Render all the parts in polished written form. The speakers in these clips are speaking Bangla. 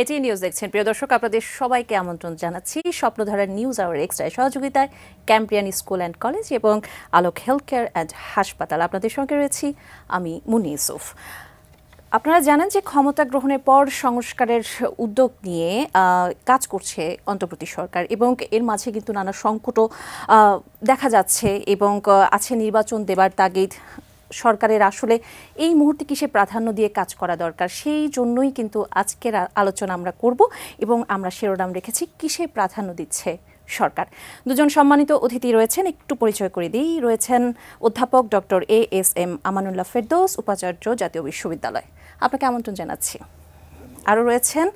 এটি নিউজ দেখছেন প্রিয় দর্শক, আপনাদের সবাইকে আমন্ত্রণ জানাচ্ছি স্বপ্নধারা নিউজ আওয়ার এক্সট্রা সহযোগিতায় ক্যাম্পিয়ান স্কুল অ্যান্ড কলেজ এবং আলোক হেলথ কেয়ার অ্যান্ড হাসপাতাল। আপনাদের সঙ্গে রয়েছি আমি মুনি ইউসুফ। আপনারা জানেন যে ক্ষমতা গ্রহণের পর সংস্কারের উদ্যোগ নিয়ে কাজ করছে অন্তর্বর্তী সরকার এবং এর মাঝে কিন্তু নানা সংকটও দেখা যাচ্ছে এবং আছে নির্বাচন দেবার তাগিদ। সরকারের আসলে এই মুহূর্তে কিসে প্রাধান্য দিয়ে কাজ করা দরকার, সেই জন্যই কিন্তু আজকের আলোচনা আমরা করব এবং আমরা শিরোনাম রেখেছি কিসে প্রাধান্য দিচ্ছে সরকার। দুজন সম্মানিত অতিথি রয়েছেন, একটু পরিচয় করে দিই। রয়েছেন অধ্যাপক ডক্টর ASM আমানুল্লাহ ফেরদৌস, উপাচার্য, জাতীয় বিশ্ববিদ্যালয়, আপনাকে আমন্ত্রণ জানাচ্ছি। আরও রয়েছেন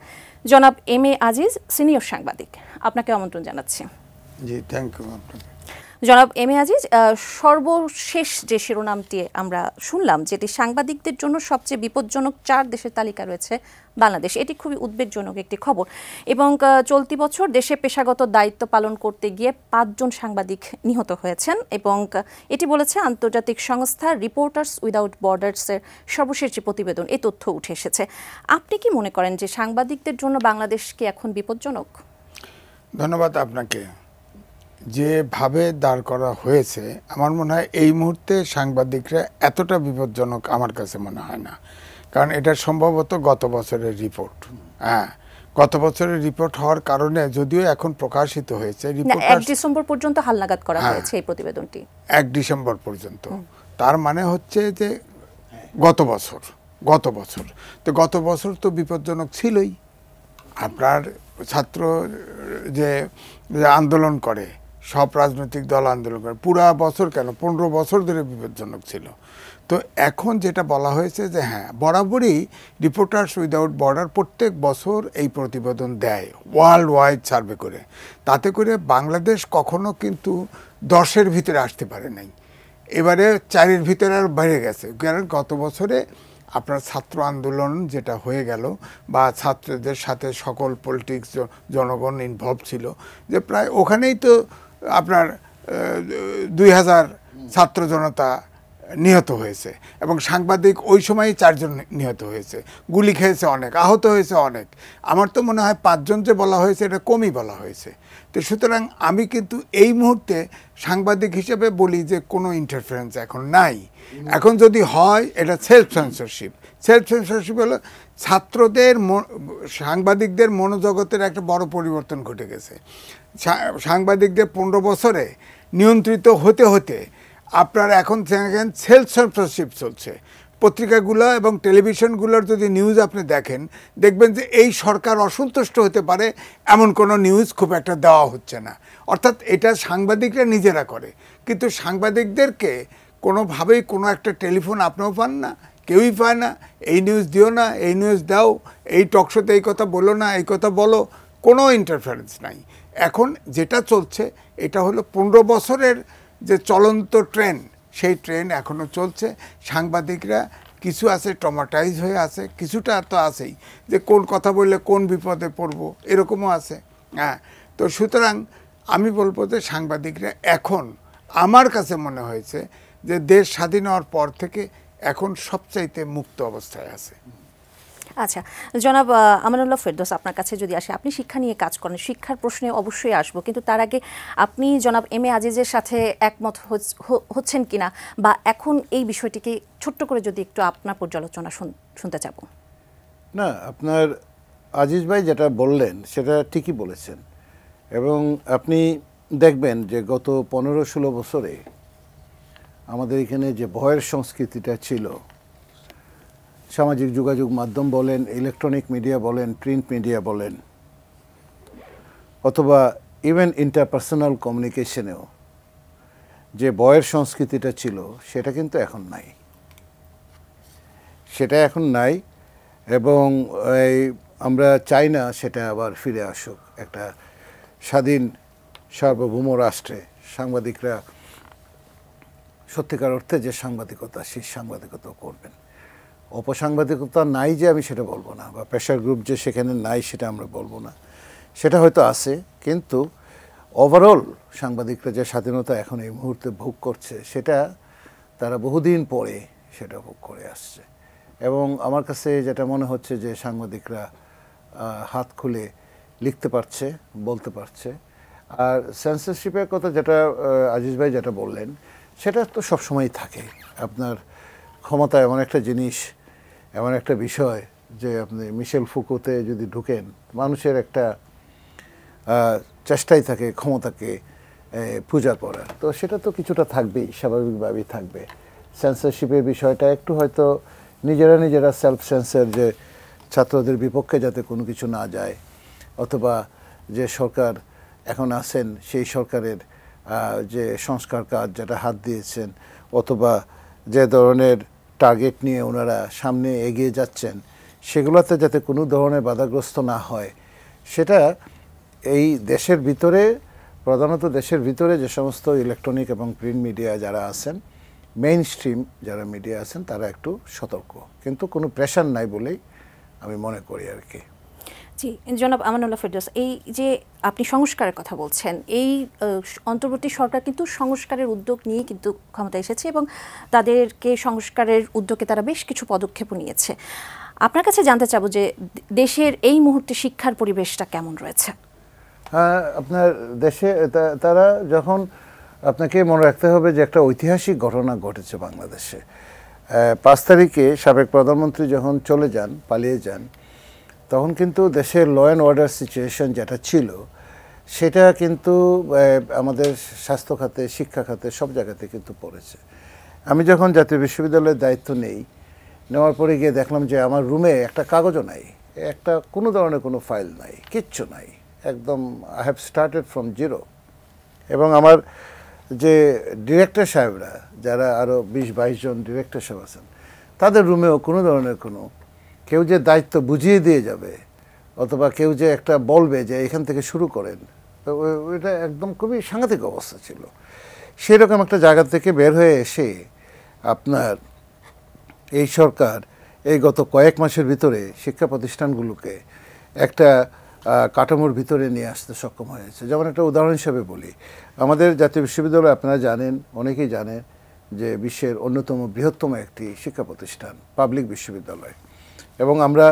জনাব MA আজিজ, সিনিয়র সাংবাদিক, আপনাকে আমন্ত্রণ জানাচ্ছি। জি, থ্যাংক ইউ। জনাব MA আজিজ, সর্বশেষ যে শিরোনামটি আমরা শুনলাম, যেটি সাংবাদিকদের জন্য সবচেয়ে বিপজ্জনক 4 দেশের তালিকা রয়েছে বাংলাদেশ, এটি খুবই উদ্বেগজনক একটি খবর এবং চলতি বছর দেশে পেশাগত দায়িত্ব পালন করতে গিয়ে 5 জন সাংবাদিক নিহত হয়েছেন এবং এটি বলেছে আন্তর্জাতিক সংস্থা রিপোর্টার্স উইদাউট বর্ডার্সের সর্বশেষ যে প্রতিবেদন, এই তথ্য উঠে এসেছে। আপনি কি মনে করেন যে সাংবাদিকদের জন্য বাংলাদেশ কি এখন বিপজ্জনক? ধন্যবাদ আপনাকে। যেভাবে দাঁড় করা হয়েছে, আমার মনে হয় এই মুহূর্তে সাংবাদিকরা এতটা বিপজ্জনক আমার কাছে মনে হয় না, কারণ এটা সম্ভবত গত বছরের রিপোর্ট। গত বছরের রিপোর্ট হওয়ার কারণে যদিও এখন প্রকাশিত হয়েছে, 1 ডিসেম্বর পর্যন্ত হালনাগাদ করা হয়েছে এই প্রতিবেদনটি, 1 ডিসেম্বর পর্যন্ত। তার মানে হচ্ছে যে গত বছর তো গত বছর তো বিপজ্জনক ছিলই। আপনার ছাত্র যে আন্দোলন করে, সব রাজনৈতিক দল আন্দোলন করে, পুরা বছর কেন 15 বছর ধরে বিপজ্জনক ছিল। তো এখন যেটা বলা হয়েছে যে হ্যাঁ, বরাবরই রিপোর্টার্স উইদাউট বর্ডার প্রত্যেক বছর এই প্রতিবেদন দেয় ওয়ার্ল্ড ওয়াইড সার্ভে করে, তাতে করে বাংলাদেশ কখনো কিন্তু 10-এর ভিতরে আসতে পারে নাই, এবারে 4-এর ভিতরে আর বেড়ে গেছে। কারণ গত বছরে আপনার ছাত্র আন্দোলন যেটা হয়ে গেল, বা ছাত্রদের সাথে সকল পলিটিক্স জনগণ ইনভলভ ছিল, যে প্রায় ওখানেই তো আপনার 2000 ছাত্র জনতা নিহত হয়েছে এবং সাংবাদিক ওই সময়ই 4 জন নিহত হয়েছে, গুলি খেয়েছে অনেক, আহত হয়েছে অনেক। আমার তো মনে হয় 5 জন যে বলা হয়েছে এটা কমই বলা হয়েছে। তো সুতরাং আমি কিন্তু এই মুহূর্তে সাংবাদিক হিসেবে বলি যে কোনো ইন্টারফারেন্স এখন নাই। এখন যদি হয় এটা সেলফ সেন্সরশিপ হলো ছাত্রদের, সাংবাদিকদের মনোজগতের একটা বড় পরিবর্তন ঘটে গেছে। সাংবাদিকদের 15 বছরে নিয়ন্ত্রিত হতে হতে আপনার এখন সেলফ সেন্সরশিপ চলছে। পত্রিকাগুলো এবং টেলিভিশনগুলোর যদি নিউজ আপনি দেখেন, দেখবেন যে এই সরকার অসন্তুষ্ট হতে পারে এমন কোনো নিউজ খুব একটা দেওয়া হচ্ছে না। অর্থাৎ এটা সাংবাদিকরা নিজেরা করে, কিন্তু সাংবাদিকদেরকে কোনোভাবেই কোনো একটা টেলিফোন আপনিও পান না, কেউই পায় না, এই নিউজ দিও না, এই নিউজ দাও, এই টকশোতে এই কথা বলো না, এই কথা বলো, কোনো ইন্টারফারেন্স নাই। এখন যেটা চলছে এটা হলো 15 বছরের যে চলন্ত ট্রেন, সেই ট্রেন এখনও চলছে। সাংবাদিকরা কিছু আছে ট্রমাটাইজ হয়ে আছে, কিছুটা তো আছেই যে কোন কথা বললে কোন বিপদে পড়বো, এরকমও আছে। তো সুতরাং আমি বলবো যে সাংবাদিকরা এখন, আমার কাছে মনে হয়েছে যে দেশ স্বাধীন হওয়ার পর থেকে এখন সবচাইতে মুক্ত অবস্থায় আছে। আচ্ছা, জনাব আমানুল্লাহ ফেরদৌস, আপনার কাছে যদি আসে, আপনি শিক্ষা নিয়ে কাজ করেন, শিক্ষার প্রশ্নে অবশ্যই আসবো, কিন্তু তার আগে আপনি জনাব MA আজিজের সাথে একমত হচ্ছেন কিনা, বা এখন এই বিষয়টিকে ছোট্ট করে যদি একটু আপনার পর্যালোচনা শুনতে চাব। না, আপনার আজিজ ভাই যেটা বললেন সেটা ঠিকই বলেছেন, এবং আপনি দেখবেন যে গত 15-16 বছরে আমাদের এখানে যে ভয়ের সংস্কৃতিটা ছিল, সামাজিক যোগাযোগ মাধ্যম বলেন, ইলেকট্রনিক মিডিয়া বলেন, প্রিন্ট মিডিয়া বলেন, অথবা ইভেন ইন্টারপার্সোনাল কমিউনিকেশনেও যে ভয়ের সংস্কৃতিটা ছিল, সেটা কিন্তু এখন নাই। এবং আমরা চাই না সেটা আবার ফিরে আসুক। একটা স্বাধীন সার্বভৌম রাষ্ট্রে সাংবাদিকরা সত্যিকার অর্থে যে সাংবাদিকতা, সেই সাংবাদিকতা করবেন। অপসাংবাদিকতা নাই যে আমি সেটা বলবো না, বা প্রেশার গ্রুপ যে সেখানে নাই সেটা আমরা বলবো না, সেটা হয়তো আছে, কিন্তু ওভারঅল সাংবাদিকরা যে স্বাধীনতা এখন এই মুহূর্তে ভোগ করছে, সেটা তারা বহুদিন পরে সেটা ভোগ করে আসছে। এবং আমার কাছে যেটা মনে হচ্ছে যে সাংবাদিকরা হাত খুলে লিখতে পারছে, বলতে পারছে। আর সেন্সরশিপের কথা যেটা আজিজ ভাই যেটা বললেন, সেটা তো সবসময়ই থাকে। আপনার ক্ষমতা এমন একটা জিনিস, এমন একটা বিষয় যে আপনি মিশেল ফুকোতে যদি ঢুকেন, মানুষের একটা চেষ্টাই থাকে ক্ষমতাকে পূজা করার। তো সেটা তো কিছুটা থাকবেই, স্বাভাবিকভাবেই থাকবে। সেন্সরশিপের বিষয়টা একটু হয়তো নিজেরা সেলফ সেন্সর, যে ছাত্রদের বিপক্ষে যাতে কোনো কিছু না যায়, অথবা যে সরকার এখন আছেন সেই সরকারের যে সংস্কার কাজ যেটা হাত দিয়েছেন, অথবা যে ধরনের টার্গেট নিয়ে ওনারা সামনে এগিয়ে যাচ্ছেন, সেগুলোতে যাতে কোনো ধরনের বাধাগ্রস্ত না হয়, সেটা এই দেশের ভিতরে, প্রধানত দেশের ভিতরে যে সমস্ত ইলেকট্রনিক এবং প্রিন্ট মিডিয়া যারা আছেন, মেইন স্ট্রিম যারা মিডিয়া আছেন, তারা একটু সতর্ক, কিন্তু কোনো প্রেশার নাই বলেই আমি মনে করি আর কি। জি, জনাব আমানুল্লাহ ফেরদৌস, এই যে আপনি সংস্কারের কথা বলছেন, এই অন্তর্বর্তী সরকার কিন্তু সংস্কারের উদ্যোগ নিয়ে কিন্তু ক্ষমতায় এসেছে এবং তাদেরকে সংস্কারের উদ্যোগে তারা বেশ কিছু পদক্ষেপও নিয়েছে। আপনার কাছে জানতে চাবো যে দেশের এই মুহূর্তে শিক্ষার পরিবেশটা কেমন রয়েছে? আপনার দেশে তারা যখন, আপনাকে মনে রাখতে হবে যে একটা ঐতিহাসিক ঘটনা ঘটেছে বাংলাদেশে। 5 তারিখে সাবেক প্রধানমন্ত্রী যখন চলে যান, পালিয়ে যান, তখন কিন্তু দেশের ল অ্যান্ড অর্ডার সিচুয়েশন যেটা ছিল, সেটা কিন্তু আমাদের স্বাস্থ্য খাতে, শিক্ষা খাতে, সব জায়গাতে কিন্তু পড়েছে। আমি যখন জাতীয় বিশ্ববিদ্যালয়ের দায়িত্ব নেওয়ার পরে গিয়ে দেখলাম যে আমার রুমে একটা কাগজও নাই, একটা কোনো ধরনের কোনো ফাইল নাই, কিচ্ছু নাই, একদম I have started from zero. এবং আমার যে ডিরেক্টর সাহেবরা, যারা আরও 20-22 জন ডিরেক্টর সাহেব আছেন, তাদের রুমেও কোনো ধরনের কোনো, কেউ যে দায়িত্ব বুঝিয়ে দিয়ে যাবে, অথবা কেউ যে একটা বলবে যে এখান থেকে শুরু করেন, তো ওইটা একদম খুবই সাংঘাতিক অবস্থা ছিল। সেরকম একটা জায়গা থেকে বের হয়ে এসে আপনার এই সরকার এই গত কয়েক মাসের ভিতরে শিক্ষা প্রতিষ্ঠানগুলোকে একটা কাঠামোর ভিতরে নিয়ে আসতে সক্ষম হয়েছে। যেমন একটা উদাহরণ হিসেবে বলি, আমাদের জাতীয় বিশ্ববিদ্যালয়, আপনারা জানেন, অনেকেই জানেন যে বিশ্বের অন্যতম বৃহত্তম একটি শিক্ষা প্রতিষ্ঠান, পাবলিক বিশ্ববিদ্যালয়। এবং আমরা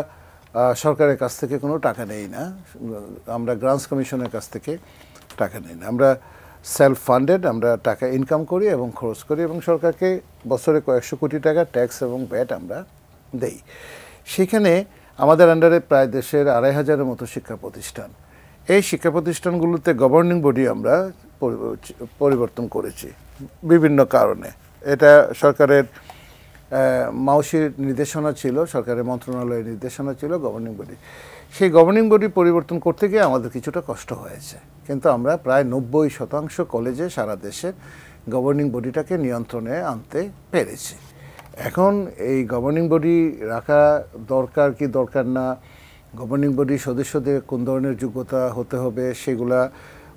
সরকারের কাছ থেকে কোনো টাকা নেই না, আমরা গ্রান্টস কমিশনের কাছ থেকে টাকা নেই না, আমরা সেলফ ফান্ডেড, আমরা টাকা ইনকাম করি এবং খরচ করি, এবং সরকারকে বছরে কয়েকশো কোটি টাকা ট্যাক্স এবং ভ্যাট আমরা দেই। সেখানে আমাদের আন্ডারে প্রায় দেশের 2500-এর মতো শিক্ষা প্রতিষ্ঠান। এই শিক্ষা প্রতিষ্ঠানগুলোতে গভর্নিং বডি আমরা পরিবর্তন করেছি বিভিন্ন কারণে। এটা সরকারের মাউসির নির্দেশনা ছিল, সরকারের মন্ত্রণালয়ের নির্দেশনা ছিল, গভর্নিং বডি। সেই গভর্নিং বডি পরিবর্তন করতে গিয়ে আমাদের কিছুটা কষ্ট হয়েছে, কিন্তু আমরা প্রায় 90% কলেজে সারা দেশে গভর্নিং বডিটাকে নিয়ন্ত্রণে আনতে পেরেছি। এখন এই গভর্নিং বডি রাখা দরকার কি দরকার না, গভর্নিং বডি সদস্যদের কোন ধরনের যোগ্যতা হতে হবে, সেগুলা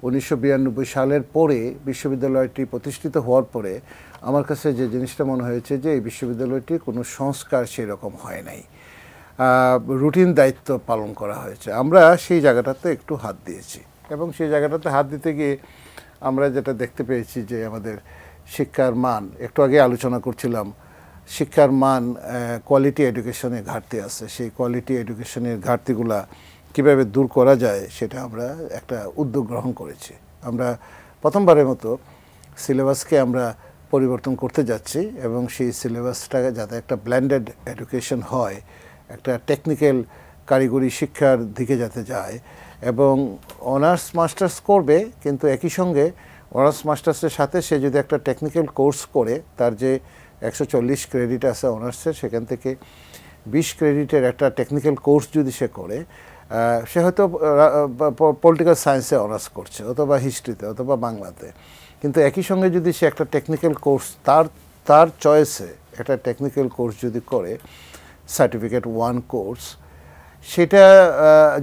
1992 সালের পরে বিশ্ববিদ্যালয়টি প্রতিষ্ঠিত হওয়ার পরে আমার কাছে যে জিনিসটা মনে হয়েছে যে এই বিশ্ববিদ্যালয়টি কোনো সংস্কার সেরকম হয় নাই, রুটিন দায়িত্ব পালন করা হয়েছে। আমরা সেই জায়গাটাতে একটু হাত দিয়েছি, এবং সেই জায়গাটাতে হাত দিতে গিয়ে আমরা যেটা দেখতে পেয়েছি যে আমাদের শিক্ষার মান, একটু আগে আলোচনা করছিলাম, শিক্ষার মান, কোয়ালিটি এডুকেশনের ঘাটতি আছে। সেই কোয়ালিটি এডুকেশনের ঘাটতিগুলা কীভাবে দূর করা যায়, সেটা আমরা একটা উদ্যোগ গ্রহণ করেছি। আমরা প্রথমবারের মতো সিলেবাসকে আমরা পরিবর্তন করতে যাচ্ছি, এবং সেই সিলেবাসটা যাতে একটা ব্লেন্ডেড এডুকেশন হয়, একটা টেকনিক্যাল কারিগরি শিক্ষার দিকে যাতে যায়, এবং অনার্স মাস্টার্স করবে, কিন্তু একই সঙ্গে অনার্স মাস্টার্সের সাথে সে যদি একটা টেকনিক্যাল কোর্স করে, তার যে 140 ক্রেডিট আছে অনার্সের, সেখান থেকে 20 ক্রেডিটের একটা টেকনিক্যাল কোর্স যদি সে করে, সে হয়তো পলিটিক্যাল সায়েন্সে অনার্স করছে, অথবা হিস্ট্রিতে, অথবা বাংলাতে, কিন্তু একই সঙ্গে যদি সে একটা টেকনিক্যাল কোর্স তার চয়েসে একটা টেকনিক্যাল কোর্স যদি করে, সার্টিফিকেট 1 কোর্স, সেটা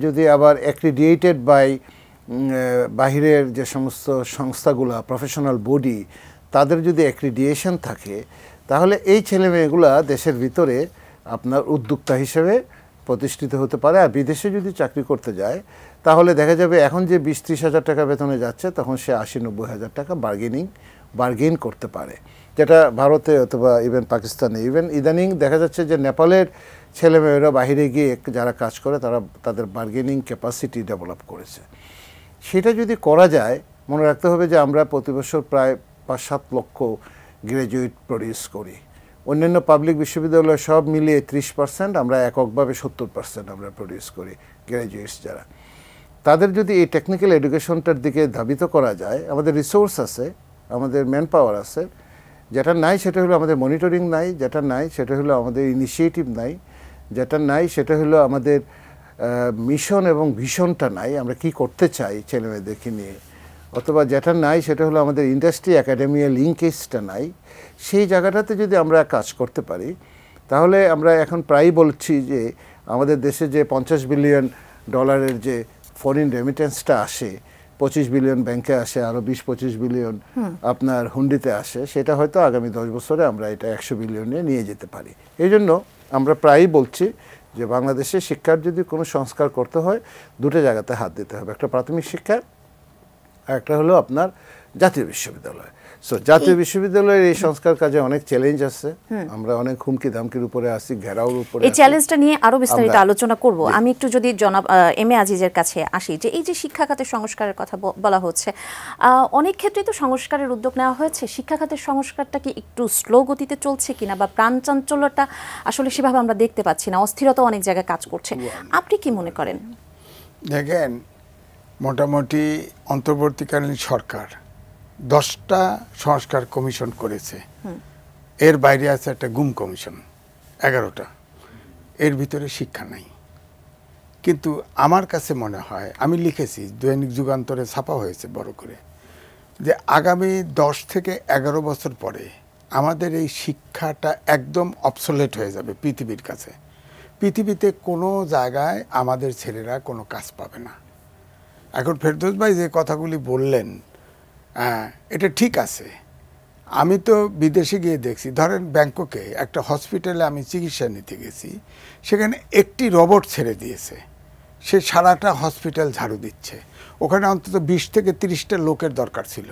যদি আবার অ্যাক্রিডিয়েটেড বাই বাহিরের যে সমস্ত সংস্থাগুলো, প্রফেশনাল বডি, তাদের যদি অ্যাক্রিডিয়েশন থাকে, তাহলে এই ছেলেমেয়েগুলা দেশের ভিতরে আপনার উদ্যোক্তা হিসেবে প্রতিষ্ঠিত হতে পারে। আর বিদেশে যদি চাকরি করতে যায়, তাহলে দেখা যাবে এখন যে 20-30 হাজার টাকা বেতনে যাচ্ছে, তখন সে 80-90 হাজার টাকা বার্গেনিং বার্গেন করতে পারে, যেটা ভারতে অথবা ইভেন পাকিস্তানে, ইভেন ইদানিং দেখা যাচ্ছে যে নেপালের ছেলেমেয়েরা বাইরে গিয়ে যারা কাজ করে তারা তাদের বার্গেনিং ক্যাপাসিটি ডেভেলপ করেছে। সেটা যদি করা যায়, মনে রাখতে হবে যে আমরা প্রতি বছর প্রায় ৫-৭ লক্ষ গ্র্যাজুয়েট প্রডিউস করি। অন্যান্য পাবলিক বিশ্ববিদ্যালয় সব মিলিয়ে 30%, আমরা এককভাবে 70% আমরা প্রডিউস করি গ্র্যাজুয়েটস যারা। তাদের যদি এই টেকনিক্যাল এডুকেশনটার দিকে ধাবিত করা যায়, আমাদের রিসোর্স আছে, আমাদের ম্যান পাওয়ার আছে, যেটা নাই সেটা হলো আমাদের মনিটরিং নাই, যেটা নাই সেটা হলো আমাদের ইনিশিয়েটিভ নাই, যেটা নাই সেটা হলো আমাদের মিশন এবং ভিশনটা নাই, আমরা কি করতে চাই ছেলেমেয়েদেরকে নিয়ে, অথবা যেটা নাই সেটা হলো আমাদের ইন্ডাস্ট্রি একাডেমিয়া লিঙ্কেজটা নাই। সেই জায়গাটাতে যদি আমরা কাজ করতে পারি, তাহলে আমরা এখন প্রায়ই বলছি যে আমাদের দেশে যে $50 বিলিয়ন যে ফরেন রেমিটেন্সটা আসে, 25 বিলিয়ন ব্যাংকে আসে, আরও 20-25 বিলিয়ন আপনার হুন্ডিতে আসে, সেটা হয়তো আগামী 10 বছরে আমরা এটা 100 বিলিয়নে নিয়ে যেতে পারি। এই জন্য আমরা প্রায়ই বলছি যে বাংলাদেশে শিক্ষার যদি কোনো সংস্কার করতে হয়, দুটো জায়গাতে হাত দিতে হবে, একটা প্রাথমিক শিক্ষা আর একটা হলো আপনার জাতীয় বিশ্ববিদ্যালয়। সো জাতীয় বিশ্ববিদ্যালয়ের এই সংস্কার কাজে অনেক চ্যালেঞ্জ আছে, আমরা অনেক হুমকি ধামকির উপরে আছি, ঘেরাওর উপরে। এই চ্যালেঞ্জটা নিয়ে আরো বিস্তারিত আলোচনা করব। আমি একটু যদি জনাব এম এ আজিজের কাছে আসি, যে এই যে শিক্ষা খাতের সংস্কারের কথা বলা হচ্ছে, অনেক ক্ষেত্রেই তো সংস্কারের উদ্যোগ নেওয়া হয়েছে, শিক্ষা খাতের সংস্কারটা কি একটু স্লো গতিতে চলছে কিনা, বা প্রাণচাঞ্চল্যটা আসলে সেভাবে আমরা দেখতে পাচ্ছি না, অস্থিরতা অনেক জায়গায় কাজ করছে, আপনি কি মনে করেন? দেখেন, মোটামুটি অন্তর্বর্তীকালীন সরকার 10টা সংস্কার কমিশন করেছে, এর বাইরে আছে একটা গুম কমিশন 11টা, এর ভিতরে শিক্ষা নাই। কিন্তু আমার কাছে মনে হয়, আমি লিখেছি, দৈনিক যুগান্তরে ছাপা হয়েছে বড় করে, যে আগামী 10 থেকে 11 বছর পরে আমাদের এই শিক্ষাটা একদম অবসোলেট হয়ে যাবে পৃথিবীর কাছে। পৃথিবীতে কোনো জায়গায় আমাদের ছেলেরা কোনো কাজ পাবে না। এখন ফেরদৌস ভাই যে কথাগুলি বললেন, এটা ঠিক আছে। আমি তো বিদেশে গিয়ে দেখছি, ধরেন ব্যাংককে একটা হসপিটালে আমি চিকিৎসা নিতে গেছি, সেখানে একটি রোবট ছেড়ে দিয়েছে, সে সারাটা হসপিটাল ঝাড়ু দিচ্ছে। ওখানে অন্তত 20 থেকে 30টা লোকের দরকার ছিল।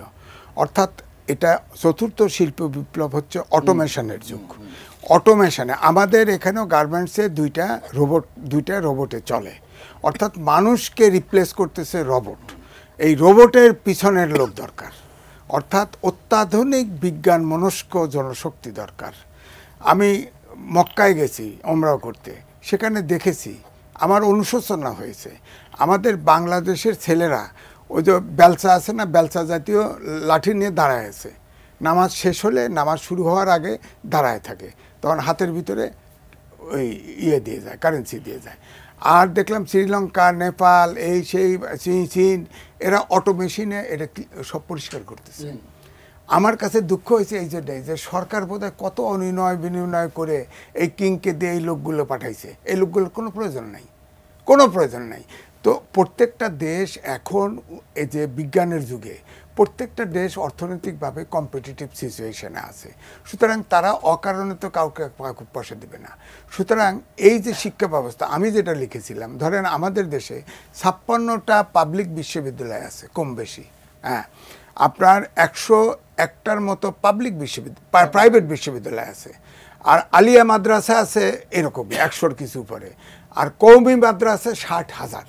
অর্থাৎ এটা চতুর্থ শিল্প বিপ্লব হচ্ছে অটোমেশনের যুগ। অটোমেশনে আমাদের এখানেও গার্মেন্টসে দুইটা রোবটে চলে, অর্থাৎ মানুষকে রিপ্লেস করতেছে রোবট। এই রোবটের পিছনের লোক দরকার, অর্থাৎ অত্যাধুনিক বিজ্ঞান মনস্ক জনশক্তি দরকার। আমি মক্কায় গেছি ওমরাও করতে, সেখানে দেখেছি, আমার অনুশোচনা হয়েছে, আমাদের বাংলাদেশের ছেলেরা ওই যে বেলচা আছে না, বেলচা জাতীয় লাঠি নিয়ে দাঁড়ায় আছে, নামাজ শেষ হলে, নামাজ শুরু হওয়ার আগে দাঁড়ায় থাকে, তখন হাতের ভিতরে ওই দিয়ে যায়, কারেন্সি দিয়ে যায়। আর দেখলাম শ্রীলঙ্কা, নেপাল, এই সেই চীন, এরা অটো মেশিনে এটা সব পরিষ্কার করতেছে। আমার কাছে দুঃখ হয়েছে এই জন্যই যে সরকার বোধহয় কত অনুনয় বিনিময় করে এই কিংকে দিয়ে এই লোকগুলো পাঠাইছে। এই লোকগুলোর কোনো প্রয়োজন নাই, কোনো প্রয়োজন নাই। তো প্রত্যেকটা দেশ এখন এই যে বিজ্ঞানের যুগে প্রত্যেকটা দেশ অর্থনৈতিকভাবে কম্পিটিটিভ সিচুয়েশনে আছে, সুতরাং তারা অকারণে তো কাউকে পয়সা দেবে না। সুতরাং এই যে শিক্ষা ব্যবস্থা, আমি যেটা লিখেছিলাম, ধরেন আমাদের দেশে 56টা পাবলিক বিশ্ববিদ্যালয় আছে কম বেশি, হ্যাঁ, আপনার 101টার মতো পাবলিক বিশ্ববিদ্যালয়, প্রাইভেট বিশ্ববিদ্যালয় আছে, আর আলিয়া মাদ্রাসা আছে এরকমই 100-র কিছু উপরে, আর কওমি মাদ্রাসা 60,000।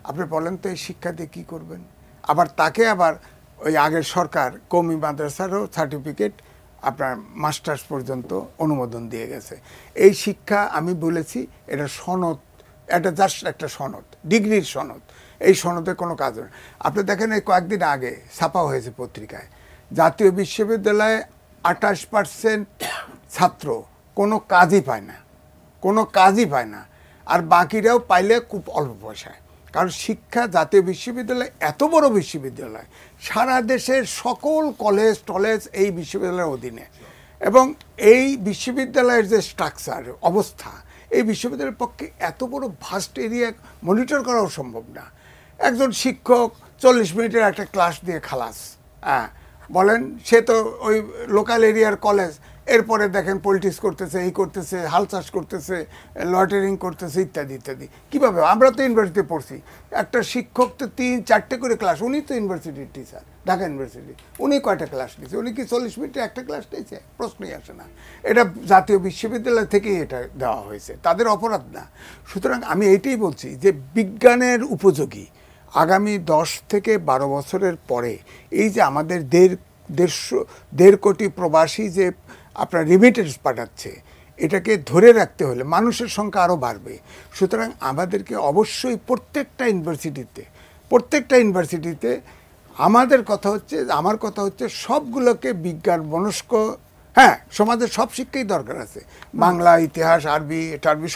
আপনি বলেন তো এই শিক্ষা দিয়ে কী করবেন? আবার তাকে আবার ওই আগের সরকার কওমি মাদ্রাসারও সার্টিফিকেট আপনার মাস্টার্স পর্যন্ত অনুমোদন দিয়ে গেছে। এই শিক্ষা আমি বলেছি এটা সনদ, এটা জাস্ট একটা সনদ, ডিগ্রির সনদ। এই সনদে কোনো কাজ নেই। আপনি দেখেন এই কয়েকদিন আগে ছাপা হয়েছে পত্রিকায়, জাতীয় বিশ্ববিদ্যালয়ে 28% ছাত্র কোনো কাজই পায় না, কোনো কাজই পায় না, আর বাকিরাও পাইলে খুব অল্প পয়সায়। কারণ শিক্ষা, জাতীয় বিশ্ববিদ্যালয় এত বড় বিশ্ববিদ্যালয়, সারা দেশের সকল কলেজ টলেজ এই বিশ্ববিদ্যালয়ের অধীনে, এবং এই বিশ্ববিদ্যালয়ের যে স্ট্রাকচার অবস্থা, এই বিশ্ববিদ্যালয়ের পক্ষে এত বড় ভাস্ট এরিয়া মনিটর করাও সম্ভব না। একজন শিক্ষক 40 মিনিটের একটা ক্লাস দিয়ে খালাস, হ্যাঁ, বলেন, সে তো ওই লোকাল এরিয়ার কলেজ, এরপরে দেখেন পলিটিক্স করতেছে, এই করতেছে, হাল চাষ করতেছে, লটারিং করতেছে, ইত্যাদি ইত্যাদি। কীভাবে? আমরা তো ইউনিভার্সিটিতে পড়ছি, একটা শিক্ষক তো 3-4টে করে ক্লাস, উনি তো ইউনিভার্সিটির টিচার, ঢাকা ইউনিভার্সিটি। উনি কয়টা ক্লাস নিয়েছে? উনি কি 40 মিনিটে একটা ক্লাস নিয়েছে? প্রশ্নই আসে না। এটা জাতীয় বিশ্ববিদ্যালয় থেকেই এটা দেওয়া হয়েছে, তাদের অপরাধ না। সুতরাং আমি এইটাই বলছি যে বিজ্ঞানের উপযোগী আগামী 10 থেকে 12 বছরের পরে এই যে আমাদের 1.5 কোটি প্রবাসী যে আপনার রিমিটেন্স পাঠাচ্ছে, এটাকে ধরে রাখতে হলে মানুষের সংখ্যা আরও বাড়বে। সুতরাং আমাদেরকে অবশ্যই প্রত্যেকটা ইউনিভার্সিটিতে আমার কথা হচ্ছে সবগুলোকে বিজ্ঞান মনস্ক, হ্যাঁ, সমাজের সব শিক্ষাই দরকার আছে, বাংলা, ইতিহাস, আরবি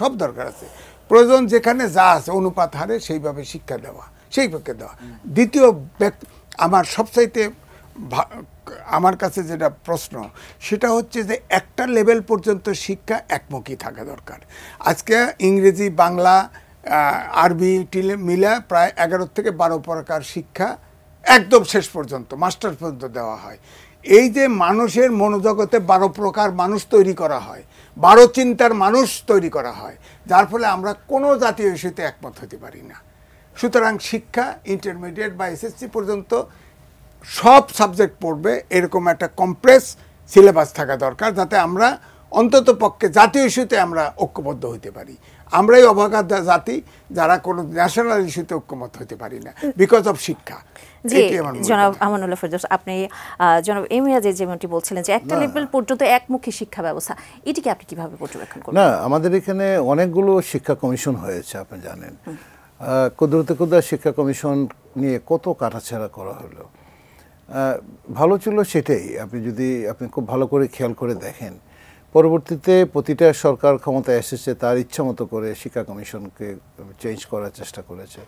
সব দরকার আছে। প্রয়োজন যেখানে যা আছে অনুপাত হারে সেইভাবে শিক্ষা দেওয়া, সেই পক্ষে দেওয়া। দ্বিতীয় আমার সবচাইতে আমার কাছে যেটা প্রশ্ন, সেটা হচ্ছে যে একটা লেভেল পর্যন্ত শিক্ষা একমুখী থাকা দরকার। আজকে ইংরেজি, বাংলা, আরবি মিলা প্রায় 11 থেকে 12 প্রকার শিক্ষা একদম শেষ পর্যন্ত মাস্টার পর্যন্ত দেওয়া হয়। এই যে মানুষের মনোজগতে 12 প্রকার মানুষ তৈরি করা হয়, 12 চিন্তার মানুষ তৈরি করা হয়, যার ফলে আমরা কোনো জাতীয় ইস্যুতে একমত হতে পারি না। সুতরাং শিক্ষা ইন্টারমিডিয়েট বা এসএসসি পর্যন্ত সব সাবজেক্ট পড়বে এরকম একটা কমপ্লেক্স সিলেবাস থাকা দরকার, যাতে আমরা অন্তত পক্ষে জাতীয় ইস্যুতে আমরা ঐক্যবদ্ধ হতে পারি। আমরাই অভাগা জাতি যারা কোনো ন্যাশনাল ইস্যুতে ঐক্যমত হতে পারি না বিকজ অফ শিক্ষা। জি, জনাব আমানুল্লাহ ফেরদৌস, আপনি জনাব এমিরাজ যেমনটি বলছিলেন যে একটা লেভেল পর্যন্ত একমুখী শিক্ষা ব্যবস্থা, এটিকে আপনি কিভাবে পর্যবেক্ষণ করবেন? না, আমাদের এখানে অনেকগুলো শিক্ষা কমিশন হয়েছে, আপনি জানেন। কুদরতে কুদরা শিক্ষা কমিশন নিয়ে কত কাটাছেঁড়া করা হলো। ভালো ছিল সেটাই। আপনি খুব ভালো করে খেয়াল করে দেখেন, পরবর্তীতে প্রতিটা সরকার ক্ষমতায় এসেছে তার ইচ্ছা মতো করে শিক্ষা কমিশনকে চেঞ্জ করার চেষ্টা করেছে।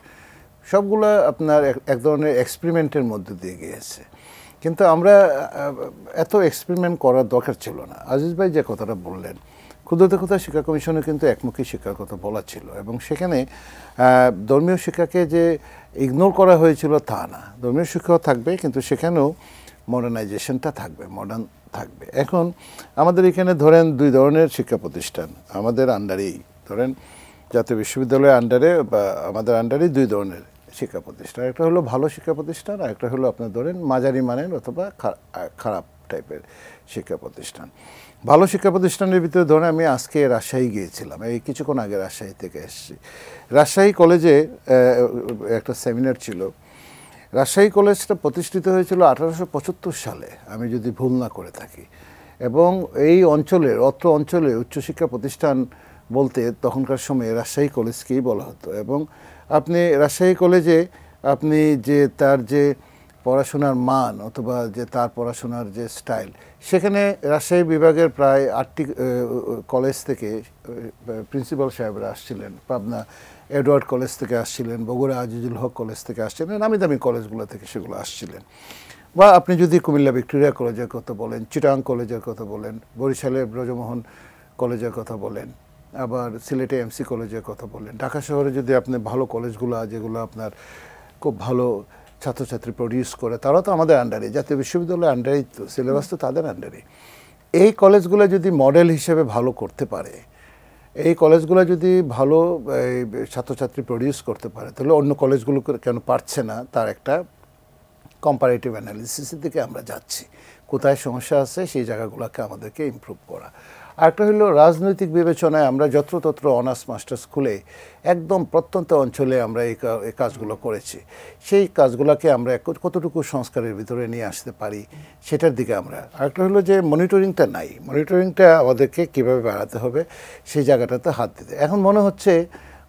সবগুলো আপনার এক ধরনের এক্সপেরিমেন্টের মধ্যে দিয়ে গিয়েছে। কিন্তু আমরা এত এক্সপেরিমেন্ট করার দরকার ছিল না। আজিজ ভাই যে কথাটা বললেন, ক্ষুদ্রতে ক্ষুদ্র শিক্ষা কমিশনে কিন্তু একমুখী শিক্ষার কথা বলা ছিল, এবং সেখানে ধর্মীয় শিক্ষাকে যে ইগনোর করা হয়েছিল তা না। ধর্মীয় শিক্ষাও থাকবে, কিন্তু সেখানেও মডার্নাইজেশনটা থাকবে, মডার্ন থাকবে। এখন আমাদের এখানে ধরেন 2 ধরনের শিক্ষা প্রতিষ্ঠান আমাদের আন্ডারেই, ধরেন জাতীয় বিশ্ববিদ্যালয়ের আন্ডারে বা আমাদের আন্ডারেই 2 ধরনের শিক্ষা প্রতিষ্ঠান। একটা হলো ভালো শিক্ষা প্রতিষ্ঠান, আর একটা হলো আপনার ধরেন মাঝারি মানের অথবা খারাপ টাইপের শিক্ষা প্রতিষ্ঠান। ভালো শিক্ষা প্রতিষ্ঠানের ভিতরে ধরেন আমি আজকে রাজশাহী গিয়েছিলাম, এই কিছুক্ষণ আগে রাজশাহী থেকে এসেছি। রাজশাহী কলেজে একটা সেমিনার ছিল। রাজশাহী কলেজটা প্রতিষ্ঠিত হয়েছিল 1875 সালে, আমি যদি ভুল না করে থাকি। এবং এই অত্র অঞ্চলে উচ্চশিক্ষা প্রতিষ্ঠান বলতে তখনকার সময়ে রাজশাহী কলেজকেই বলা হতো। এবং আপনি রাজশাহী কলেজে আপনি যে তার যে পড়াশোনার মান অথবা যে তার পড়াশোনার যে স্টাইল, সেখানে রাজশাহী বিভাগের প্রায় 8টি কলেজ থেকে প্রিন্সিপাল সাহেবরা আসছিলেন। পাবনা এডওয়ার্ড কলেজ থেকে আসছিলেন, বগুড়া আজিজুল হক কলেজ থেকে আসছিলেন, নামি দামি কলেজগুলো থেকে সেগুলো আসছিলেন। বা আপনি যদি কুমিল্লা ভিক্টোরিয়া কলেজের কথা বলেন, চিটাং কলেজের কথা বলেন, বরিশালের ব্রজমোহন কলেজের কথা বলেন, আবার সিলেটে এমসি কলেজের কথা বলেন, ঢাকা শহরে যদি আপনি ভালো কলেজগুলো যেগুলো আপনার খুব ভালো ছাত্রছাত্রী প্রডিউস করে, তারাও তো আমাদের আন্ডারে, জাতীয় বিশ্ববিদ্যালয়ের আন্ডারেই তো, সিলেবাস তো তাদের আন্ডারে। এই কলেজগুলো যদি মডেল হিসেবে ভালো করতে পারে, এই কলেজগুলো যদি ভালো ছাত্রছাত্রী প্রডিউস করতে পারে, তাহলে অন্য কলেজগুলো কেন পারছে না, তার একটা কম্পারেটিভ অ্যানালিসিসের দিকে আমরা যাচ্ছি। কোথায় সমস্যা আছে সেই জায়গাগুলোকে আমাদেরকে ইমপ্রুভ করা। আরেকটা হলো রাজনৈতিক বিবেচনায় আমরা যত্রতত্র অনার্স মাস্টার্স খুলে একদম প্রত্যন্ত অঞ্চলে আমরা এই কাজগুলো করেছি। সেই কাজগুলোকে আমরা কতটুকু সংস্কারের ভিতরে নিয়ে আসতে পারি সেটার দিকে আমরা। আরেকটা হলো যে মনিটরিংটা নাই, মনিটরিংটা আমাদেরকে কীভাবে বাড়াতে হবে সেই জায়গাটাতে হাত দিতে। এখন মনে হচ্ছে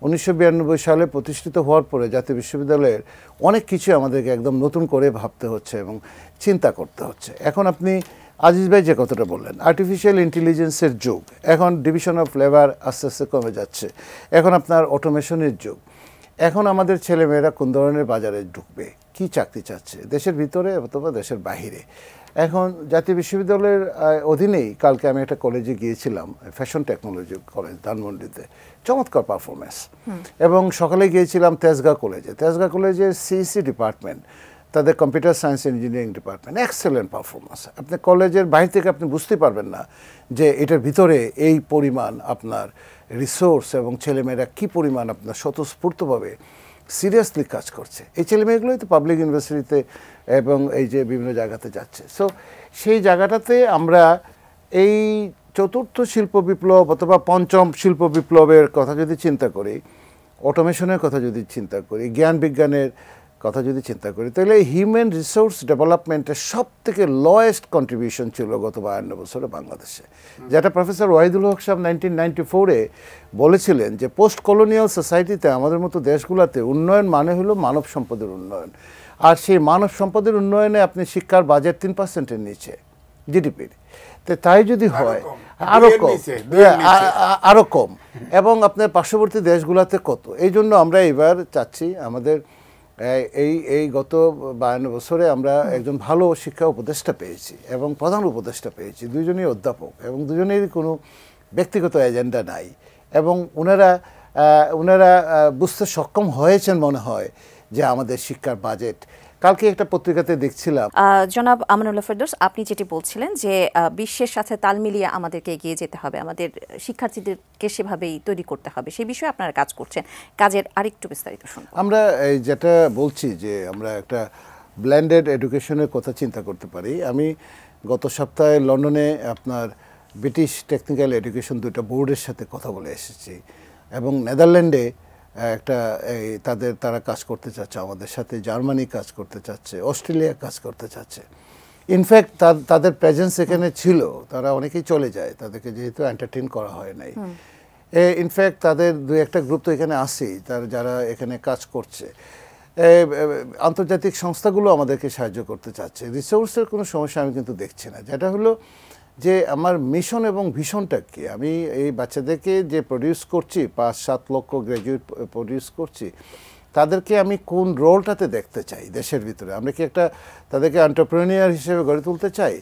1992 সালে প্রতিষ্ঠিত হওয়ার পরে জাতীয় বিশ্ববিদ্যালয়ের অনেক কিছু আমাদেরকে একদম নতুন করে ভাবতে হচ্ছে এবং চিন্তা করতে হচ্ছে। এখন আপনি আজিজ ভাই যে কথাটা বললেন, আর্টিফিশিয়াল ইন্টেলিজেন্সের যুগ, এখন ডিভিশন অফ লেবার আস্তে আস্তে কমে যাচ্ছে, এখন আপনার অটোমেশনের যুগ। এখন আমাদের ছেলেমেয়েরা কোন ধরনের বাজারে ঢুকবে, কি চাকরি চাচ্ছে, দেশের ভিতরে অথবা দেশের বাহিরে। এখন জাতীয় বিশ্ববিদ্যালয়ের অধীনেই কালকে আমি একটা কলেজে গিয়েছিলাম, ফ্যাশন টেকনোলজি কলেজ ধানমন্ডিতে, চমৎকার পারফরমেন্স। এবং সকালে গিয়েছিলাম তেজগাঁ কলেজের সিইসি ডিপার্টমেন্ট, তাদের computer science engineering department, excellent performance. আপনি কলেজের বাইরে থেকে আপনি বুঝতে পারবেন না যে এটার ভিতরে এই পরিমাণ আপনার রিসোর্স এবং ছেলেমেয়েরা কী পরিমাণ আপনার স্বতঃস্ফূর্তভাবে সিরিয়াসলি কাজ করছে। এই ছেলেমেয়েগুলোই তো পাবলিক ইউনিভার্সিটিতে এবং এই যে বিভিন্ন জায়গাতে যাচ্ছে। সো সেই জায়গাটাতে আমরা এই চতুর্থ শিল্প বিপ্লব অথবা পঞ্চম শিল্প বিপ্লবের কথা যদি চিন্তা করি, অটোমেশনের কথা যদি চিন্তা করি, জ্ঞান বিজ্ঞানের কথা যদি চিন্তা করি, তাহলে হিউম্যান রিসোর্স ডেভেলপমেন্টের সব থেকে লোয়েস্ট কন্ট্রিবিউশন ছিল গত 52 বছরে বাংলাদেশে, যেটা প্রফেসর ওয়াহিদুল হক সাহেব 1994-এ বলেছিলেন যে পোস্ট কলোনিয়াল সোসাইটিতে আমাদের মতো দেশগুলোতে উন্নয়ন মানে হলো মানব সম্পদের উন্নয়ন, আর সেই মানব সম্পদের উন্নয়নে আপনি শিক্ষার বাজেট 3%-এর নিচে জিডিপির, তাই যদি হয় আরো কম, এবং আপনার পার্শ্ববর্তী দেশগুলোতে কত। এই জন্য আমরা এবার চাচ্ছি আমাদের এই গত 52 বছরে আমরা একজন ভালো শিক্ষা উপদেষ্টা পেয়েছি এবং প্রধান উপদেষ্টা পেয়েছি, দুইজনই অধ্যাপক এবং দুজনেরই কোনো ব্যক্তিগত এজেন্ডা নাই, এবং ওনারা বুঝতে সক্ষম হয়েছেন মনে হয় যে আমাদের শিক্ষার বাজেট। কালকে একটা পত্রিকাতে দেখছিলাম, জনাব আমানুল্লাহ ফেরদৌস, আপনি যেটি বলছিলেন যে বিশ্বের সাথে তাল মিলিয়ে আমাদেরকে এগিয়ে যেতে হবে, আমাদের শিক্ষার্থীদেরকে সেভাবেই তৈরি করতে হবে, সেই বিষয়ে আপনারা কাজ করছেন। কাজের আরেকটু বিস্তারিত শুনুন। আমরা যেটা বলছি যে আমরা একটা ব্লেন্ডেড এডুকেশনের কথা চিন্তা করতে পারি। আমি গত সপ্তাহে লন্ডনে আপনার ব্রিটিশ টেকনিক্যাল এডুকেশন দুটো বোর্ডের সাথে কথা বলে এসেছি, এবং নেদারল্যান্ডে তারা কাজ করতে চাচ্ছে আমাদের সাথে, জার্মানি কাজ করতে চাচ্ছে, অস্ট্রেলিয়া কাজ করতে চাচ্ছে। ইনফ্যাক্ট তাদের প্রেজেন্স এখানে ছিল, তারা অনেকেই চলে যায়, তাদেরকে যেহেতু এন্টারটেইন করা হয় নাই। ইনফ্যাক্ট তাদের দুই একটা গ্রুপ তো এখানে আসেই, যারা এখানে কাজ করছে। আন্তর্জাতিক সংস্থাগুলো আমাদেরকে সাহায্য করতে চাচ্ছে। রিসোর্সের কোনো সমস্যা আমি কিন্তু দেখছি না। যেটা হলো যে আমার মিশন এবং ভিশনটা কি, আমি এই বাচ্চাদেরকে যে প্রডিউস করছি, 5-7 লক্ষ গ্র্যাজুয়েট প্রডিউস করছি, তাদেরকে আমি কোন রোলটাতে দেখতে চাই দেশের ভিতরে। আমরা কি তাদেরকে এন্টারপ্রেনিউর হিসেবে গড়ে তুলতে চাই?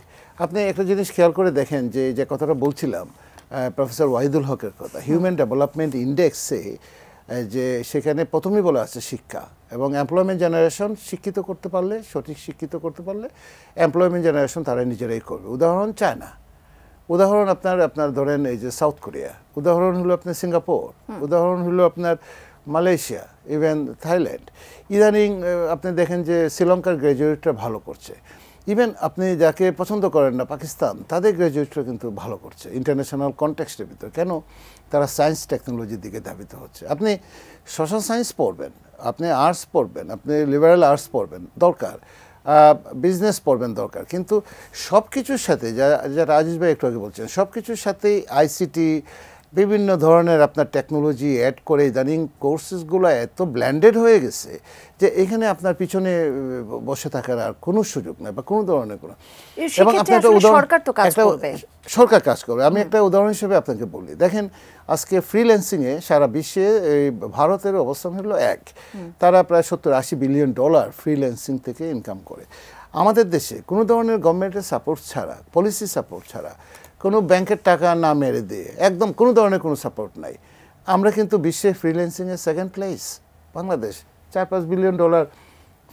আপনি একটা জিনিস খেয়াল করে দেখেন যে কথাটা বলছিলাম প্রফেসর ওয়াহিদুল হকের কথা, হিউম্যান ডেভেলপমেন্ট ইন্ডেক্সে যে সেখানে প্রথমেই বলা আছে শিক্ষা এবং এমপ্লয়মেন্ট জেনারেশন শিক্ষিত করতে পারলে, সঠিক শিক্ষিত করতে পারলে এমপ্লয়মেন্ট জেনারেশন তারা নিজেরাই করবে। উদাহরণ চায়না, উদাহরণ আপনার ধরেন এই যে সাউথ কোরিয়া, উদাহরণ হলো আপনার সিঙ্গাপুর, উদাহরণ হলো আপনার মালয়েশিয়া, ইভেন থাইল্যান্ড। ইদানিং আপনি দেখেন যে শ্রীলঙ্কার গ্র্যাজুয়েটরা ভালো করছে। ইভেন আপনি যাকে পছন্দ করেন না, পাকিস্তান, তাদের গ্র্যাজুয়েটরা কিন্তু ভালো করছে ইন্টারন্যাশনাল কনটেক্সটের ভিতরে। কেন? তারা সায়েন্স টেকনোলজির দিকে ধাবিত হচ্ছে। আপনি সোশ্যাল সায়েন্স পড়বেন, আপনি আর্টস পড়বেন, আপনি লিবারেল আর্টস পড়বেন, দরকার, বিজনেস পড়বেন, দরকার, কিন্তু সব কিছুর সাথে যা রাজেশ ভাই একটু আগে বলছেন, সব কিছুর সাথেই আইসিটি, বিভিন্ন ধরনের আপনার টেকনোলজি অ্যাড করে ইদানিং কোর্সেসগুলো এত ব্ল্যান্ডেড হয়ে গেছে যে এখানে আপনার পিছনে বসে থাকার আর কোনো সুযোগ নেই বা কোনো ধরনের কোনো, এবং আপনার সরকার কাজ করবে। আমি একটা উদাহরণ হিসেবে আপনাকে বলি, দেখেন আজকে ফ্রিল্যান্সিংয়ে সারা বিশ্বে এই ভারতের অবস্থান হলো 1, তারা প্রায় $70-80 বিলিয়ন ফ্রিল্যান্সিং থেকে ইনকাম করে। আমাদের দেশে কোনো ধরনের গভর্নমেন্টের সাপোর্ট ছাড়া, পলিসি সাপোর্ট ছাড়া, কোনো ব্যাংকের টাকা না মেরে দিয়ে, একদম কোনো ধরনের কোনো সাপোর্ট নাই, আমরা কিন্তু বিশ্বে ফ্রিল্যান্সিংয়ে 2nd place. Bangladesh $4-5 billion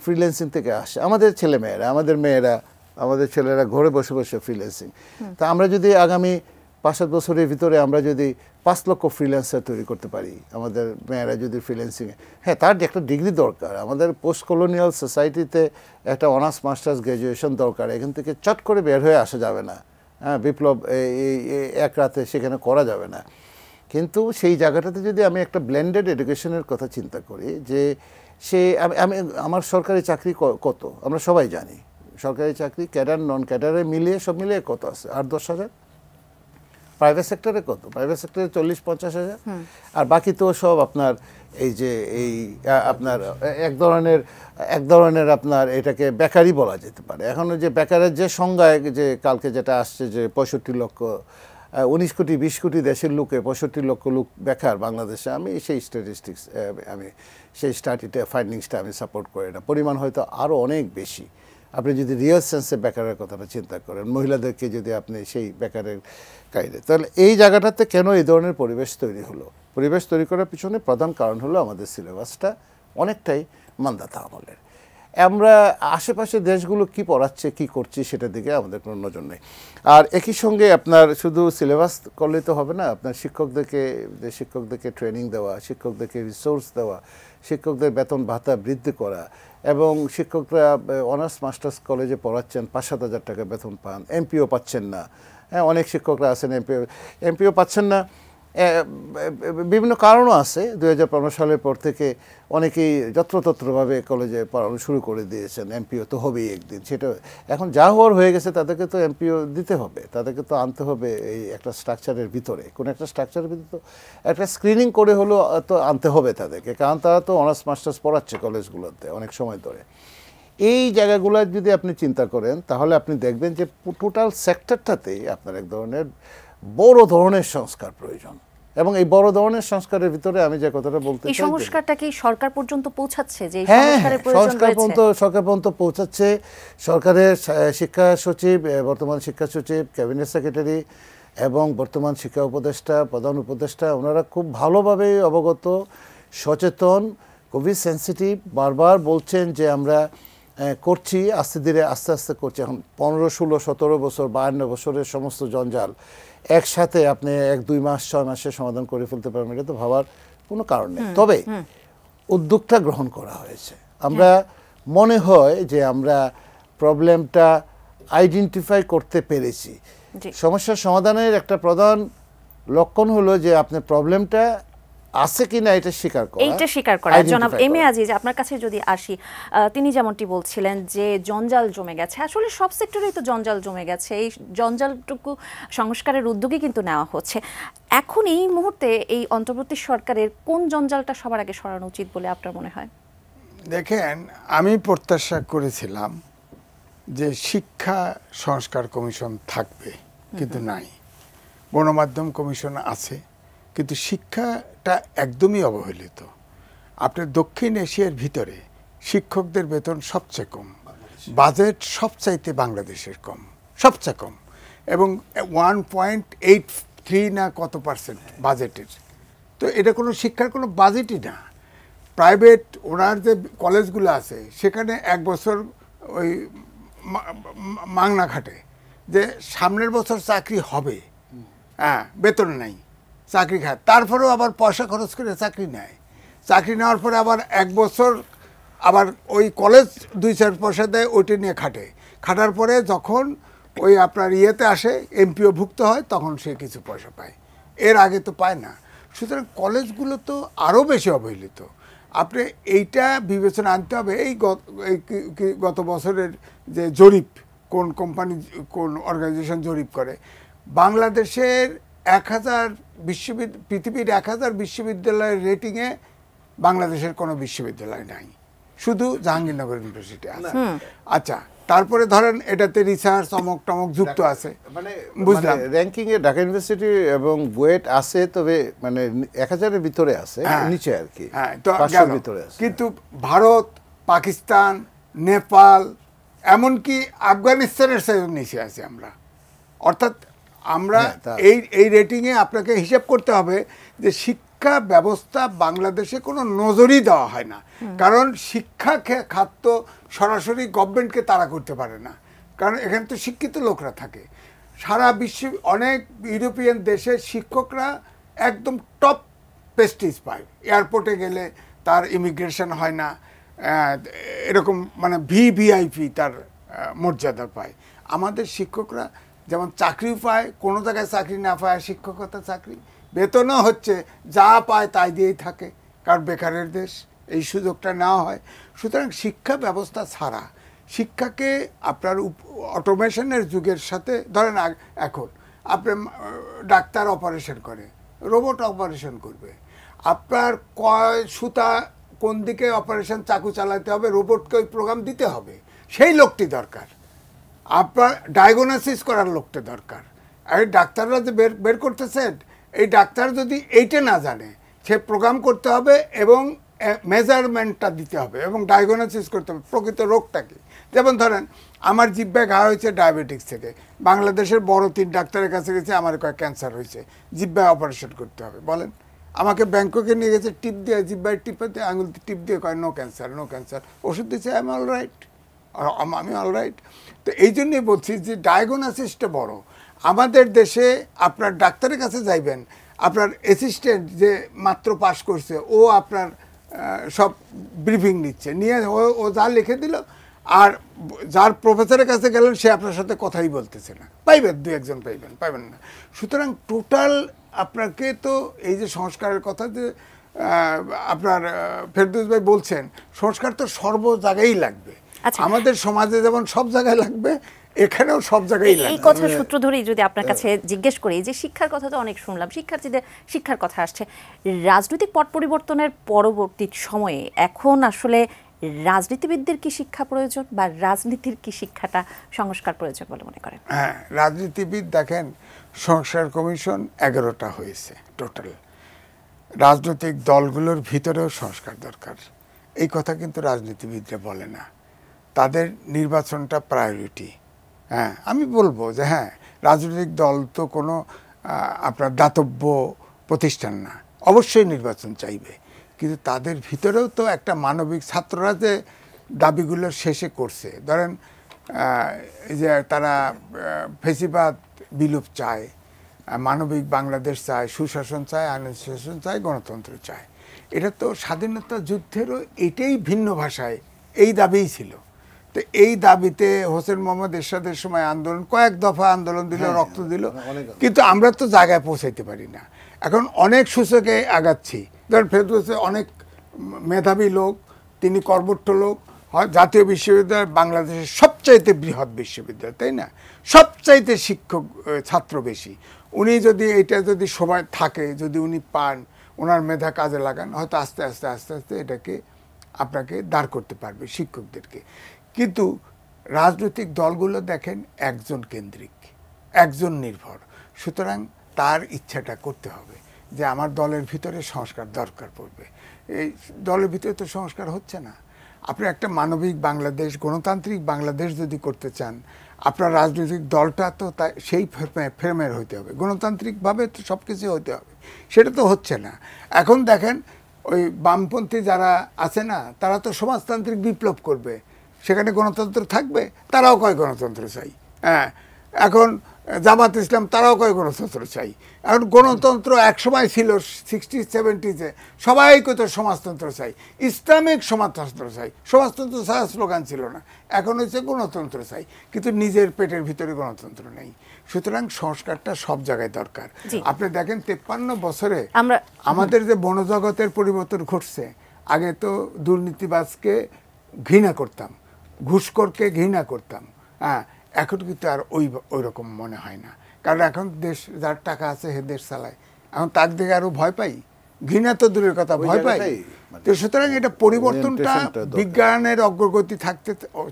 freelancing থেকে আসে। আমাদের ছেলেমেয়েরা, আমাদের মেয়েরা, আমাদের ছেলেরা ঘরে বসে বসে ফ্রিল্যান্সিং। তা আমরা যদি আগামী 5-7 বছরের ভিতরে আমরা যদি 5 লক্ষ ফ্রিল্যান্সার তৈরি করতে পারি, আমাদের মেয়েরা যদি ফ্রিল্যান্সিংয়ে, হ্যাঁ তার একটা ডিগ্রি দরকার, আমাদের পোস্ট কলোনিয়াল সোসাইটিতে একটা অনার্স মাস্টার্স গ্র্যাজুয়েশন দরকার, এখান থেকে চট করে বের হয়ে আসা যাবে না। হ্যাঁ, বিপ্লব এক রাতে সেখানে করা যাবে না। কিন্তু সেই জায়গাটাতে যদি আমি একটা ব্লেন্ডেড এডুকেশনের কথা চিন্তা করি, যে আমি আমার সরকারি চাকরি কত আমরা সবাই জানি, সরকারি চাকরি ক্যাডার নন ক্যাডারে মিলিয়ে সব মিলিয়ে কত আছে, 8-10 হাজার। প্রাইভেট সেক্টরে কত? প্রাইভেট সেক্টরে 40-50 হাজার। আর বাকি তো সব আপনার এই আপনার এক ধরনের আপনার এটাকে বেকারই বলা যেতে পারে। এখন যে বেকারের যে সংজ্ঞায় যে কালকে যেটা আসছে যে 65 লক্ষ, 19 কোটি 20 কোটি দেশের লোকে 65 লক্ষ লোক বেকার বাংলাদেশে, আমি সেই স্ট্যাটিস্টিক্স, আমি সেই স্টাডিটা ফাইন্ডিংসটা আমি সাপোর্ট করি না। পরিমাণ হয়তো আরও অনেক বেশি। আপনি যদি রিয়েল সেন্সে বেকারের কথাটা চিন্তা করেন, মহিলাদেরকে যদি আপনি সেই বেকারের কায়দে, তাহলে এই জায়গাটাতে কেন এই ধরনের পরিবেশ তৈরি হলো? পরিবেশ তৈরি করার পিছনে প্রধান কারণ হলো আমাদের সিলেবাসটা অনেকটাই মান্দাতা আমলের। আমরা আশেপাশে দেশগুলো কি পড়াচ্ছে কি করছে সেটার দিকে আমাদের কোনো নজর নেই। আর একই সঙ্গে আপনার শুধু সিলেবাস করলেই তো হবে না, আপনার শিক্ষকদেরকে ট্রেনিং দেওয়া, শিক্ষকদেরকে রিসোর্স দেওয়া, শিক্ষকদের বেতন ভাতা বৃদ্ধি করা, এবং শিক্ষকরা অনার্স মাস্টার্স কলেজে পড়াচ্ছেন 5-7 হাজার টাকা বেতন পান, এমপিও পাচ্ছেন না। হ্যাঁ, অনেক শিক্ষকরা আছেন এমপিও পাচ্ছেন না। বিভিন্ন কারণও আছে। 2015 সালের পর থেকে অনেকেই যত্রতত্রভাবে কলেজে পড়ানো শুরু করে দিয়েছেন, এমপিও তো হবেই একদিন। সেটা এখন যা হওয়ার হয়ে গেছে, তাদেরকে তো এমপিও দিতে হবে, তাদেরকে তো আনতে হবে এই একটা স্ট্রাকচারের ভিতরে, কোনো একটা স্ট্রাকচারের ভিতরে তো একটা স্ক্রিনিং করে হলো তো আনতে হবে তাদেরকে, কারণ তারা তো অনার্স মাস্টার্স পড়াচ্ছে কলেজগুলোতে অনেক সময় ধরে। এই জায়গাগুলো যদি আপনি চিন্তা করেন, তাহলে আপনি দেখবেন যে টোটাল সেক্টরটাতেই আপনার এক ধরনের বড় ধরনের সংস্কার প্রয়োজন। এবং এই বড় ধরনের সংস্কারের ভিতরে আমি যে কথাটা বলতে চাই, এই সংস্কারটা কি সরকার পর্যন্ত পৌঁছাচ্ছে? যে হ্যাঁ, সরকার পর্যন্ত পৌঁছাচ্ছে। সরকারের শিক্ষা সচিব, বর্তমান শিক্ষা সচিব, ক্যাবিনেট সেক্রেটারি এবং বর্তমান শিক্ষা উপদেষ্টা, প্রধান উপদেষ্টা, ওনারা খুব ভালোভাবে অবগত, সচেতন, খুবই সেন্সিটিভ। বারবার বলছেন যে আমরা করছি, আস্তে আস্তে করছি। এখন 15, 16, 17 বছর, 52 বছরের সমস্ত জঞ্জাল একসাথে আপনি 1-2 মাস 6 মাসে সমাধান করে ফেলতে পারবেন, এটা তো ভাবার কোনো কারণ নেই। তবে উদ্যোগটা গ্রহণ করা হয়েছে। আমরা মনে হয় যে আমরা প্রবলেমটা আইডেন্টিফাই করতে পেরেছি। সমস্যার সমাধানের একটা প্রধান লক্ষণ হলো যে আপনার প্রবলেমটা আছে কিনা এটা স্বীকার করা। জনাব এম এ আজিজ, আপনার কাছে যদি আসি, তিনি যেমনটি বলছিলেন যে জঞ্জাল জমে গেছে, আসলে সব সেক্টরেই তো জঞ্জাল জমে গেছে। এই জঞ্জালটুকু সংস্কারের উদ্যোগে কিন্তু নেওয়া হচ্ছে। এখন এই মুহূর্তে এই অন্তর্বর্তী সরকারের কোন জঞ্জালটা সবার আগে সরানো উচিত বলে আপনার মনে হয়? দেখেন, আমি প্রত্যাশা করেছিলাম যে শিক্ষা সংস্কার কমিশন থাকবে, কিন্তু নাই। গণমাধ্যম কমিশন আছে, কিন্তু শিক্ষাটা একদমই অবহেলিত। আপনার দক্ষিণ এশিয়ার ভিতরে শিক্ষকদের বেতন সবচেয়ে কম, বাজেট সবচাইতে বাংলাদেশের কম, সবচেয়ে কম, এবং 1.83 না কত % বাজেটের। তো এটা কোনো শিক্ষার কোনো বাজেটই না। প্রাইভেট ওনার যে কলেজগুলো আছে, সেখানে 1 বছর ওই মাংনা খাটে যে সামনের বছর চাকরি হবে, হ্যাঁ, বেতন নাই, চাকরি খায়, তারপরেও আবার পয়সা খরচ করে চাকরি নেয়। চাকরি নেওয়ার পরে আবার 1 বছর আবার ওই কলেজ 2-4 পয়সা দেয়, ওইটা নিয়ে খাটার পরে যখন ওই আপনার ইয়েতে আসে, এমপিও ভুক্ত হয়, তখন সে কিছু পয়সা পায়, এর আগে তো পায় না। সুতরাং কলেজগুলো তো আরও বেশি অবহেলিত। আপনি এইটা বিবেচনা আনতে হবে। এই গত বছরের যে জরিপ, কোন কোম্পানি কোন অর্গানাইজেশন জরিপ করে, বাংলাদেশের 1000 পৃথিবীর 1000 বিশ্ববিদ্যালয়ের রেটিংয়ে বাংলাদেশের কোনো বিশ্ববিদ্যালয় নাই, শুধু জাহাঙ্গীরনগর ইউনিভার্সিটি আছে। আচ্ছা, তারপরে ধরেন এটাতে রিসার্চ অমক টমক যুক্ত আছে, বুঝলাম। র্যাঙ্কিং এ ঢাকা ইউনিভার্সিটি এবং বুয়েট আছে, তবে মানে 1000-এর ভিতরে আছে, নিচে আর কি, হ্যাঁ, তো 500-এর ভিতরে আছে। কিন্তু ভারত, পাকিস্তান, নেপাল, এমনকি আফগানিস্তানের চেয়ে নিচে আছি আমরা। অর্থাৎ আমরা এই রেটিংয়ে আপনাকে হিসাব করতে হবে যে শিক্ষা ব্যবস্থা বাংলাদেশে কোনো নজরই দেওয়া হয় না। কারণ শিক্ষা খাত সরাসরি গভর্নমেন্টকে তাড়া করতে পারে না, কারণ এখানে তো শিক্ষিত লোকরা থাকে। সারা বিশ্বে অনেক ইউরোপিয়ান দেশের শিক্ষকরা একদম টপ প্রেস্টিজ পায়, এয়ারপোর্টে গেলে তার ইমিগ্রেশন হয় না, এরকম মানে ভিভিআইপি তার মর্যাদা পায়। আমাদের শিক্ষকরা যেমন চাকরিও পায়, কোনো জায়গায় চাকরি না পায়, শিক্ষকতা চাকরি, বেতনও হচ্ছে, যা পায় তাই দিয়েই থাকে, কারণ বেকারের দেশ, এই সুযোগটা নেওয়া হয়। সুতরাং শিক্ষা ব্যবস্থা ছাড়া শিক্ষাকে আপনার অটোমেশনের যুগের সাথে, ধরেন এখন আপনার ডাক্তার অপারেশন করে, রোবট অপারেশন করবে। আপনার সুতা কোন দিকে অপারেশন চাকু চালাতে হবে, রোবটকে ওই প্রোগ্রাম দিতে হবে, সেই লোকটি দরকার। আপনার ডায়াগনোসিস করার লোকটা দরকার। আর ডাক্তাররা যে বের করতেছেন, এই ডাক্তার যদি এইটা না জানে, সে প্রোগ্রাম করতে হবে এবং মেজারমেন্টটা দিতে হবে এবং ডায়াগনোসিস করতে হবে প্রকৃত রোগটা কি। যেমন ধরেন আমার জিহ্বায় ঘা হয়েছে ডায়াবেটিক্স থেকে, বাংলাদেশের বড় 3 ডাক্তারের কাছে গেছে, আমার ক্যান্সার হয়েছে, জিহ্বায় অপারেশন করতে হবে, বলেন আমাকে ব্যাংককে নিয়ে গেছে, টিপ দিয়ে জিব্বাই টিপাতে আঙুল টিপ দিয়ে কয় নো ক্যান্সার, নো ক্যান্সার, ওষুধ দিচ্ছে, আমি অল রাইট, আমি অল রাইট। তো এই জন্যই বলছি যে ডায়াগনোসিসটা বড়। আমাদের দেশে আপনার ডাক্তারের কাছে যাইবেন, আপনার অ্যাসিস্ট্যান্ট যে মাত্র পাস করছে ও আপনার সব ব্রিফিং নিচ্ছে, নিয়ে ও যা লিখে দিল, আর যার প্রফেসরের কাছে গেলেন সে আপনার সাথে কথাই বলতেছে না। পাইবেন দু একজন পাইবেন না। সুতরাং টোটাল আপনাকে তো এই যে সংস্কারের কথা যে আপনার ফেরদৌস ভাই বলছেন, সংস্কার তো সর্ব জায়গায় লাগবে। আমাদের সমাজে যেমন সব জায়গায় লাগবে, এখানেও সব জায়গায় লাগবে। এই কথা সূত্র ধরেই যদি আপনার কাছে জিজ্ঞেস করি যে শিক্ষার কথা তো অনেক শুনলাম, শিক্ষার্থীদের শিক্ষার কথা আসছে, রাজনৈতিক পট পরিবর্তনের পরবর্তী সময়ে এখন আসলে রাজনীতিবিদদের কি শিক্ষা প্রয়োজন বা রাজনীতির কি শিক্ষাটা সংস্কার প্রয়োজন বলে মনে করেন? হ্যাঁ, রাজনীতিবিদ দেখেন, সংস্কার কমিশন 11টা হয়েছে টোটাল। রাজনৈতিক দলগুলোর ভিতরেও সংস্কার দরকার, এই কথা কিন্তু রাজনীতিবিদরা বলে না। তাদের নির্বাচনটা প্রায়োরিটি। হ্যাঁ, আমি বলবো যে হ্যাঁ, রাজনৈতিক দল তো কোনো আপনার দাতব্য প্রতিষ্ঠান না, অবশ্যই নির্বাচন চাইবে, কিন্তু তাদের ভিতরেও তো একটা মানবিক, ছাত্ররা যে দাবিগুলো শেষে করছে, ধরেন এই যে তারা ফেসিবাদ বিলুপ চায়, মানবিক বাংলাদেশ চায়, সুশাসন চায়, আইন শাসন চায়, গণতন্ত্র চায়, এটা তো স্বাধীনতা যুদ্ধেরও এটাই ভিন্ন ভাষায় এই দাবিই ছিল। তো এই দাবিতে হোসেন মোহাম্মদ এরশাদের সময় আন্দোলন, কয়েক দফা আন্দোলন দিল, রক্ত দিল, কিন্তু আমরা তো জায়গায় পৌঁছাইতে পারি না। এখন অনেক সূচকে আগাচ্ছি, ধরেন ফেরদৌসে অনেক মেধাবী লোক, তিনি কর্মঠ লোক, জাতীয় বিশ্ববিদ্যালয় বাংলাদেশের সবচাইতে বৃহৎ বিশ্ববিদ্যালয়, তাই না? সবচাইতে শিক্ষক ছাত্র বেশি। উনি যদি এটা যদি সময় থাকে, যদি উনি পান, ওনার মেধা কাজে লাগান, হয়তো আস্তে আস্তে আস্তে আস্তে এটাকে আপনাকে দাঁড় করতে পারবে শিক্ষকদেরকে। কিন্তু রাজনৈতিক দলগুলো দেখেন একজন কেন্দ্রিক, একজন নির্ভর। সুতরাং তার ইচ্ছাটা করতে হবে যে আমার দলের ভিতরে সংস্কার দরকার পড়বে। এই দলের ভিতরে তো সংস্কার হচ্ছে না। আপনি একটা মানবিক বাংলাদেশ, গণতান্ত্রিক বাংলাদেশ যদি করতে চান, আপনার রাজনৈতিক দলটা তো তাই সেই ফ্রেমের হইতে হবে, গণতান্ত্রিকভাবে তো সব কিছু হইতে হবে। সেটা তো হচ্ছে না। এখন দেখেন ওই বামপন্থী যারা আছে না, তারা তো সমাজতান্ত্রিক বিপ্লব করবে, সেখানে গণতন্ত্র থাকবে, তারাও কয় গণতন্ত্র চাই। হ্যাঁ, এখন জামাত ইসলাম তারাও কয় গণতন্ত্র চাই। এখন গণতন্ত্র একসময় ছিল 60s 70s, সবাই কত সমাজতন্ত্র চাই, ইসলামিক সমাজতন্ত্র চাই, সমাজতন্ত্র ছাড়া স্লোগান ছিল না। এখন হচ্ছে গণতন্ত্র চাই, কিন্তু নিজের পেটের ভিতরে গণতন্ত্র নেই। সুতরাং সংস্কারটা সব জায়গায় দরকার। আপনি দেখেন 53 বছরে আমাদের যে বনজগতের পরিবর্তন ঘটছে। আগে তো দুর্নীতিবাজকে ঘৃণা করতাম, ঘুষখোরকে ঘৃণা করতাম, হ্যাঁ, এখন কিন্তু আর ওই রকম মনে হয় না। কারণ এখন দেশ, যার টাকা আছে সে দেশ চালায়, এখন তার দিকে আরো ভয় পাই, ঘৃণা তো দূরের কথা, ভয় পাই। তো সুতরাং এটা পরিবর্তনটা বিজ্ঞানের অগ্রগতি থাকতে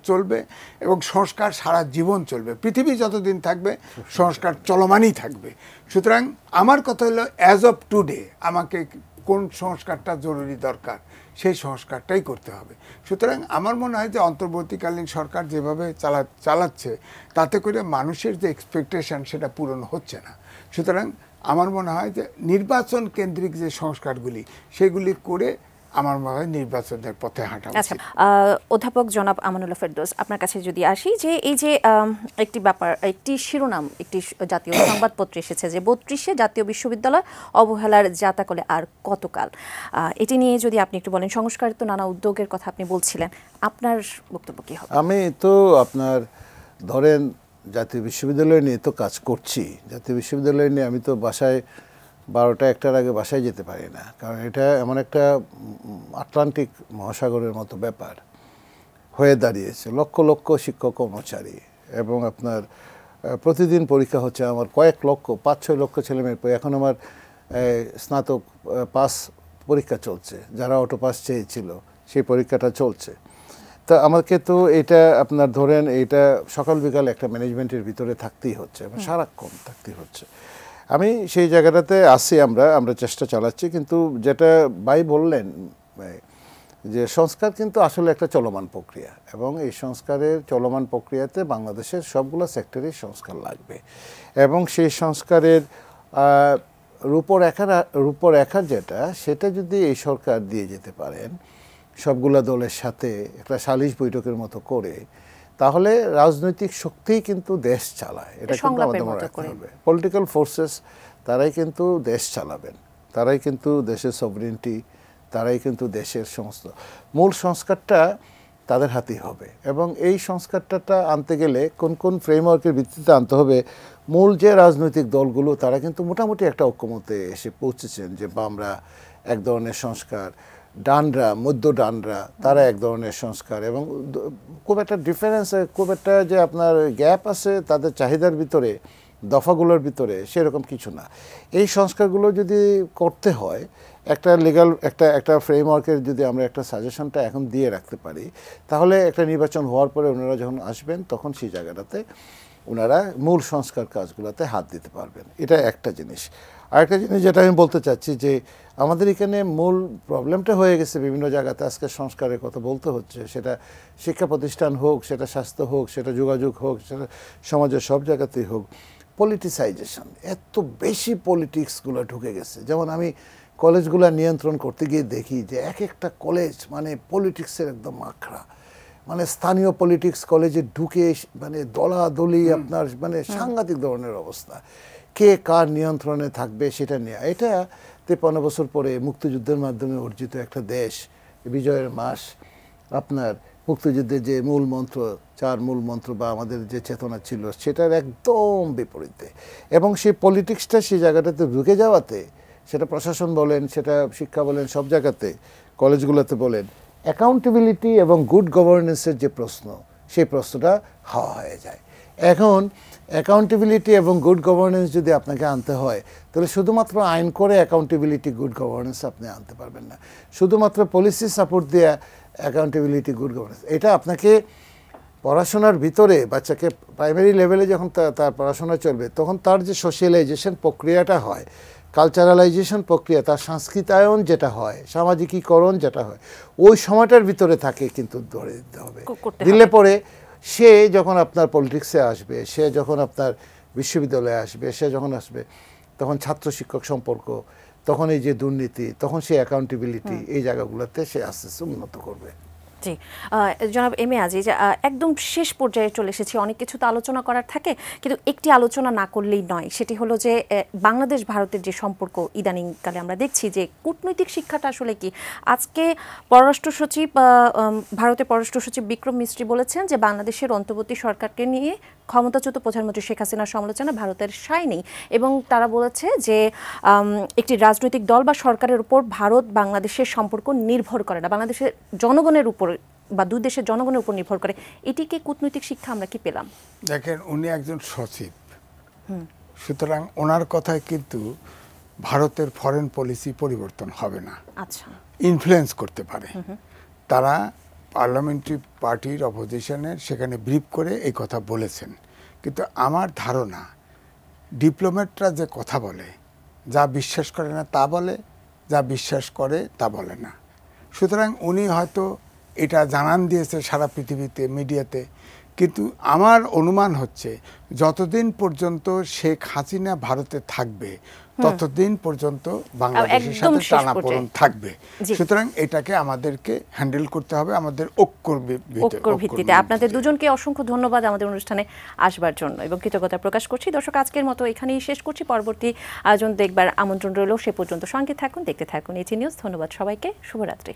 চলবে এবং সংস্কার সারা জীবন চলবে। পৃথিবী যতদিন থাকবে সংস্কার চলমানই থাকবে। সুতরাং আমার কথা হলো, অ্যাজ অফ টুডে আমাকে কোন সংস্কারটা জরুরি দরকার, সেই সংস্কারটাই করতে হবে। সুতরাং আমার মনে হয় যে অন্তর্বর্তীকালীন সরকার যেভাবে চালাচ্ছে, তাতে করে মানুষের যে এক্সপেকটেশন সেটা পূরণ হচ্ছে না। সুতরাং আমার মনে হয় যে নির্বাচন কেন্দ্রিক যে সংস্কারগুলি, সেগুলি করে আমার মনে হয় নির্বাচনের পথে হাঁটা উচিত। আচ্ছা, অধ্যাপক জনাব আমানুল্লাহ ফেরদৌস, আপনার কাছে যদি আসি, যে এই যে একটি ব্যাপার, একটি শিরোনাম একটি জাতীয় সংবাদপত্রে এসেছে যে 32-এ জাতীয় বিশ্ববিদ্যালয় অবহেলার জাতাকলে আর কতকাল, এটি নিয়ে যদি আপনি একটু বলেন। সংস্কারের তো নানা উদ্যোগের কথা আপনি বলছিলেন, আপনার বক্তব্য কী হবে? আমি তো আপনার ধরেন জাতীয় বিশ্ববিদ্যালয় নিয়ে তো কাজ করছি। জাতীয় বিশ্ববিদ্যালয় নিয়ে আমি তো বাসায় 12টা 1টার আগে বাসায় যেতে পারি না, কারণ এটা এমন একটা আটলান্টিক মহাসাগরের মতো ব্যাপার হয়ে দাঁড়িয়েছে। লক্ষ লক্ষ শিক্ষক কর্মচারী এবং আপনার প্রতিদিন পরীক্ষা হচ্ছে। আমার কয়েক লক্ষ, 5-6 লক্ষ ছেলেমেয়ের, এখন আমার স্নাতক পাস পরীক্ষা চলছে, যারা অটো পাস চেয়েছিল সেই পরীক্ষাটা চলছে। তা আমাকে তো এটা আপনার ধরেন এটা সকাল বিকাল একটা ম্যানেজমেন্টের ভিতরে থাকতেই হচ্ছে, সারাক্ষণ থাকতেই হচ্ছে। আমি সেই জায়গাটাতে আসি, আমরা চেষ্টা চালাচ্ছি। কিন্তু যেটা ভাই বললেন যে সংস্কার কিন্তু আসলে একটা চলমান প্রক্রিয়া, এবং এই সংস্কারের চলমান প্রক্রিয়াতে বাংলাদেশের সবগুলো সেক্টরেই সংস্কার লাগবে, এবং সেই সংস্কারের রূপরেখার যেটা, সেটা যদি এই সরকার দিয়ে যেতে পারেন সবগুলা দলের সাথে একটা সালিশ বৈঠকের মতো করে, তাহলে রাজনৈতিক শক্তিই কিন্তু দেশ চালায়। এটা কিন্তু আমাদের মনে রাখতে হবে। পলিটিক্যাল ফোর্সেস তারাই কিন্তু দেশ চালাবেন, তারাই কিন্তু দেশের সভরেনিটি, তারাই কিন্তু দেশের সমস্ত মূল সংস্কারটা তাদের হাতেই হবে। এবং এই সংস্কারটা আনতে গেলে কোন কোন ফ্রেমওয়ার্কের ভিত্তিতে আনতে হবে, মূল যে রাজনৈতিক দলগুলো তারা কিন্তু মোটামুটি একটা ঐক্যমতে এসে পৌঁছেছেন যে বামরা এক ধরনের সংস্কার, ডানরা, মধ্য ডানরা তারা এক ধরনের সংস্কার, এবং খুব একটা ডিফারেন্স, খুব একটা যে আপনার গ্যাপ আছে তাদের চাহিদার ভিতরে, দফাগুলোর ভিতরে, সেরকম কিছু না। এই সংস্কারগুলো যদি করতে হয়, একটা লিগ্যাল একটা ফ্রেমওয়ার্কের যদি আমরা একটা সাজেশনটা এখন দিয়ে রাখতে পারি, তাহলে একটা নির্বাচন হওয়ার পরে ওনারা যখন আসবেন তখন সেই জায়গাটাতে ওনারা মূল সংস্কার কাজগুলোতে হাত দিতে পারবেন। এটা একটা জিনিস। আরেকটা জিনিস যেটা আমি বলতে চাচ্ছি যে আমাদের এখানে মূল প্রবলেমটা হয়ে গেছে, বিভিন্ন জায়গাতে আজকে সংস্কারের কথা বলতে হচ্ছে, সেটা শিক্ষা প্রতিষ্ঠান হোক, সেটা স্বাস্থ্য হোক, সেটা যোগাযোগ হোক, সেটা সমাজের সব জায়গাতেই হোক, পলিটিসাইজেশন, এত বেশি পলিটিক্সগুলো ঢুকে গেছে। যেমন আমি কলেজগুলো নিয়ন্ত্রণ করতে গিয়ে দেখি যে এক একটা কলেজ মানে পলিটিক্সের একদম আখড়া, মানে স্থানীয় পলিটিক্স কলেজে ঢুকে মানে দলাদলি আপনার মানে সাংঘাতিক ধরনের অবস্থা। কে কার নিয়ন্ত্রণে থাকবে সেটা নিয়ে, এটা 53 বছর পরে মুক্তিযুদ্ধের মাধ্যমে অর্জিত একটা দেশ, বিজয়ের মাস, আপনার মুক্তিযুদ্ধের যে মূল মন্ত্র, 4 মূল মন্ত্র বা আমাদের যে চেতনা ছিল সেটার একদম বিপরীতে। এবং সেই পলিটিক্সটা সেই জায়গাটাতে ঢুকে যাওয়াতে, সেটা প্রশাসন বলেন, সেটা শিক্ষা বলেন, সব জায়গাতে কলেজগুলোতে বলেন, অ্যাকাউন্টেবিলিটি এবং গুড গভর্নেন্সের যে প্রশ্ন, সেই প্রশ্নটা হাওয়া হয়ে যায়। এখন অ্যাকাউন্টেবিলিটি এবং গুড গভর্নেন্স যদি আপনাকে আনতে হয়, তাহলে শুধুমাত্র আইন করে অ্যাকাউন্টেবিলিটি গুড গভর্নেন্স আপনি আনতে পারবেন না। শুধুমাত্র পলিসি সাপোর্ট দিয়ে অ্যাকাউন্টেবিলিটি গুড গভর্নেন্স, এটা আপনাকে পড়াশোনার ভিতরে, বাচ্চাকে প্রাইমারি লেভেলে যখন তার পড়াশোনা চলবে, তখন তার যে সোশ্যালাইজেশন প্রক্রিয়াটা হয়, কালচারালাইজেশন প্রক্রিয়া, তার সংস্কৃতায়ন যেটা হয়, সামাজিকীকরণ যেটা হয়, ওই সময়টার ভিতরে তাকে কিন্তু ধরে দিতে হবে। দিলে পরে সে যখন আপনার পলিটিক্সে আসবে, সে যখন আপনার বিশ্ববিদ্যালয়ে আসবে, সে যখন আসবে, তখন ছাত্র শিক্ষক সম্পর্ক, তখন এই যে দুর্নীতি, তখন সে অ্যাকাউন্টেবিলিটি, এই জায়গাগুলোতে সে আস্তে আস্তে উন্নত করবে। জি, জনাব এম এ আজিজ, একদম শেষ পর্যায়ে চলে এসেছি। অনেক কিছু তো আলোচনা করার থাকে, কিন্তু একটি আলোচনা না করলেই নয়, সেটি হলো যে বাংলাদেশ ভারতের যে সম্পর্ক ইদানিংকালে আমরা দেখছি যে কূটনৈতিক শিক্ষাটা আসলে কি। আজকে পররাষ্ট্র সচিব, ভারতের পররাষ্ট্র সচিব বিক্রম মিস্ত্রি বলেছেন যে বাংলাদেশের অন্তর্বর্তী সরকারকে নিয়ে ক্ষমতাচ্যুত প্রধানমন্ত্রী শেখ হাসিনার সমালোচনা ভারতের সায় নেই, এবং তারা বলেছে যে একটি রাজনৈতিক দল বা সরকারের উপর ভারত বাংলাদেশের সম্পর্ক নির্ভর করে না, বাংলাদেশের জনগণের উপর বা দুই দেশের জনগণের উপর নির্ভর করে। এটিকে কূটনৈতিক শিক্ষা আমরা কি পেলাম? দেখেন, উনি একজন সচিব, সুতরাং ওনার কথায় কিন্তু ভারতের ফরেন পলিসি পরিবর্তন হবে না। আচ্ছা, ইনফ্লুয়েন্স করতে পারে। তারা পার্লামেন্টারি পার্টির অপোজিশনের সেখানে ব্রিফ করে এই কথা বলেছেন, কিন্তু আমার ধারণা ডিপ্লোম্যাটরা যে কথা বলে, যা বিশ্বাস করে না তা বলে, যা বিশ্বাস করে তা বলে না। সুতরাং উনি হয়তো এটা জানান দিয়েছে সারা পৃথিবীতে, মিডিয়াতে, কিন্তু আমার অনুমান হচ্ছে যতদিন পর্যন্ত শেখ হাসিনা ভারতে থাকবে ততদিন পর্যন্ত বাংলাদেশের সাথে টানাপোড়েন থাকবে। সুতরাং এটাকে আমাদেরকে হ্যান্ডেল করতে হবে আমাদের ঐক্যর ভিত্তিতে। আপনাদের দুজনকে অসংখ্য ধন্যবাদ আমাদের অনুষ্ঠানে আসবার জন্য এবং কৃতজ্ঞতা প্রকাশ করছি। দর্শক, আজকের মতো এখানেই শেষ করছি। পরবর্তী আয়োজন দেখবার আমন্ত্রণ রইল। সে পর্যন্ত সঙ্গে থাকুন, দেখতে থাকুন ET নিউজ। ধন্যবাদ সবাইকে, শুভরাত্রি।